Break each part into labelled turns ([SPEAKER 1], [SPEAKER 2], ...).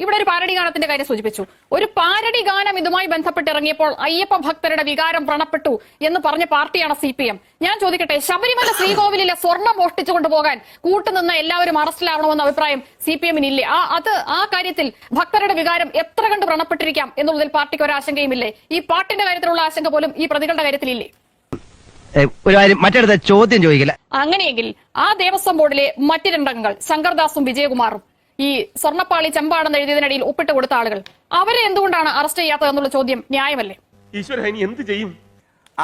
[SPEAKER 1] ഇവിടെ ഒരു പാരഡി ഗാനത്തിന്റെ കാര്യം സൂചിപ്പിച്ചു. ഒരു പാരഡി ഗാനം ഇതുമായി ബന്ധപ്പെട്ടിറങ്ങിയപ്പോൾ അയ്യപ്പ ഭക്തരുടെ വികാരം വ്രണപ്പെട്ടു എന്ന് പറഞ്ഞ പാർട്ടിയാണ് CPM. ഞാൻ ചോദിക്കട്ടെ, ശബരിമല ശ്രീകോവിലിലെ സ്വർണം മോഷ്ടിച്ചുകൊണ്ട് പോകാൻ കൂട്ടുനിന്ന എല്ലാവരും അറസ്റ്റിലാവണമെന്ന അഭിപ്രായം CPM-നില്ലേ? ആ കാര്യത്തിൽ ഭക്തരുടെ വികാരം എത്ര കണ്ട് വ്രണപ്പെട്ടിരിക്കാം എന്നുള്ളതിൽ പാർട്ടിക്ക് ഒരു ആശങ്കയുമില്ലേ? ഈ പാട്ടിന്റെ കാര്യത്തിലുള്ള ആശങ്ക പോലും ഈ പ്രതികളുടെ കാര്യത്തിലില്ലേ?
[SPEAKER 2] ഒരു കാര്യം മറ്റടുത്ത ചോദ്യം ചോദിക്കില്ല.
[SPEAKER 1] അങ്ങനെയെങ്കിൽ ആ ദേവസ്വം ബോർഡിലെ മറ്റു രണ്ടംഗങ്ങൾ ശങ്കർദാസും വിജയകുമാറും ഈ സ്വർണ്ണപ്പാളി ചെമ്പാണെന്ന് എഴുതിയതിനിടയിൽ ഒപ്പിട്ട് കൊടുത്ത ആളുകൾ, അവരെ എന്തുകൊണ്ടാണ് അറസ്റ്റ് ചെയ്യാത്തത് എന്നുള്ള ചോദ്യം ന്യായമല്ലേ?
[SPEAKER 3] ഈശ്വര, ഇനി എന്ത് ചെയ്യും?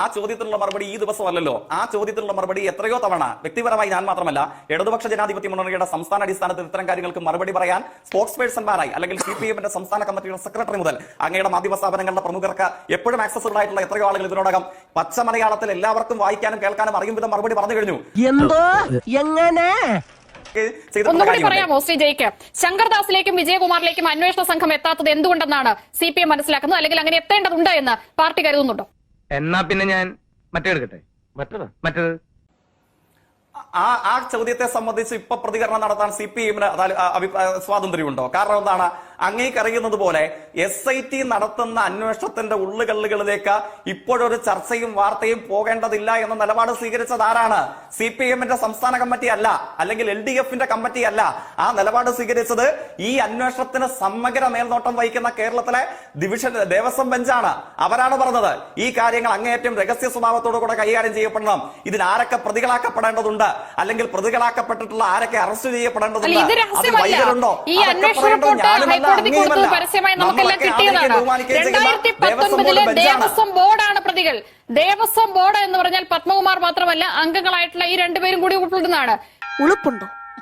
[SPEAKER 4] ആ ചോദ്യത്തിനുള്ള മറുപടി ഈ ദിവസമല്ലല്ലോ. ആ ചോദ്യത്തിനുള്ള മറുപടി എത്രയോ തവണ വ്യക്തിപരമായി ഞാൻ മാത്രമല്ല, ഇടതുപക്ഷ ജനാധിപത്യ മുന്നണിയുടെ സംസ്ഥാന അടിസ്ഥാനത്തിൽ ഇത്തരം കാര്യങ്ങൾക്ക് മറുപടി പറയാൻ സ്പോക്സ് പേഴ്സൺമാരായി അല്ലെങ്കിൽ CPM-ന്റെ സംസ്ഥാന കമ്മിറ്റിയുടെ സെക്രട്ടറി മുതൽ അങ്ങയുടെ മാധ്യമ സ്ഥാപനങ്ങളുടെ പ്രമുഖർക്ക് എപ്പോഴും ആക്സസിബിൾ ആയിട്ടുള്ള എത്രയോ ആളുകൾ ഇതിനോടകം പച്ച മലയാളത്തിൽ എല്ലാവർക്കും വായിക്കാനും കേൾക്കാനും അറിയും വിധം മറുപടി പറഞ്ഞു കഴിഞ്ഞു.
[SPEAKER 1] ഒന്നുകൂടി പറയാമോ ശ്രീ ജയിക്ക്? ശങ്കർദാസിലേക്കും വിജയകുമാറിലേക്കും അന്വേഷണ സംഘം എത്താത്തത് എന്തുകൊണ്ടെന്നാണ് CPM മനസ്സിലാക്കുന്നത്? അല്ലെങ്കിൽ അങ്ങനെ എത്തേണ്ടതുണ്ട് എന്ന് പാർട്ടി കരുതുന്നുണ്ടോ?
[SPEAKER 2] എന്നാ പിന്നെ ഞാൻ മറ്റേത്
[SPEAKER 4] ആ ചോദ്യത്തെ സംബന്ധിച്ച് ഇപ്പൊ പ്രതികരണം നടത്താൻ CPM-ന് സ്വാതന്ത്ര്യമുണ്ടോ? കാരണം എന്താണ്? അങ്ങേക്കറിയുന്നത് പോലെ SIT നടത്തുന്ന അന്വേഷണത്തിന്റെ ഉള്ളുകള്ളികളിലേക്ക് ഇപ്പോഴൊരു ചർച്ചയും വാർത്തയും പോകേണ്ടതില്ല എന്ന നിലപാട് സ്വീകരിച്ചത് ആരാണ്? CPM-ന്റെ സംസ്ഥാന കമ്മിറ്റി അല്ല, അല്ലെങ്കിൽ LDF-ന്റെ കമ്മിറ്റി അല്ല. ആ നിലപാട് സ്വീകരിച്ചത് ഈ അന്വേഷണത്തിന് സമഗ്ര മേൽനോട്ടം വഹിക്കുന്ന കേരളത്തിലെ ദേവസ്വം ബെഞ്ചാണ്. അവരാണ് പറഞ്ഞത് ഈ കാര്യങ്ങൾ അങ്ങേയറ്റം രഹസ്യ സ്വഭാവത്തോടു കൂടെ കൈകാര്യം ചെയ്യപ്പെടണം. ഇതിനാരൊക്കെ പ്രതികളാക്കപ്പെടേണ്ടതുണ്ട്, അല്ലെങ്കിൽ പ്രതികളാക്കപ്പെട്ടിട്ടുള്ള ആരൊക്കെ അറസ്റ്റ് ചെയ്യപ്പെടേണ്ടതുണ്ട്, അതിൽ വൈകലുണ്ടോ,
[SPEAKER 1] പരസ്യമായി നമുക്കെല്ലാം കിട്ടിയതാണ്. 2019 ദേവസ്വം ബോർഡാണ് പ്രതികൾ. ദേവസ്വം ബോർഡ് എന്ന് പറഞ്ഞാൽ പത്മകുമാർ മാത്രമല്ല, അംഗങ്ങളായിട്ടുള്ള ഈ രണ്ടുപേരും കൂടി ഉൾപ്പെടുന്നതാണ്.
[SPEAKER 5] ഉളുപ്പുണ്ടോ?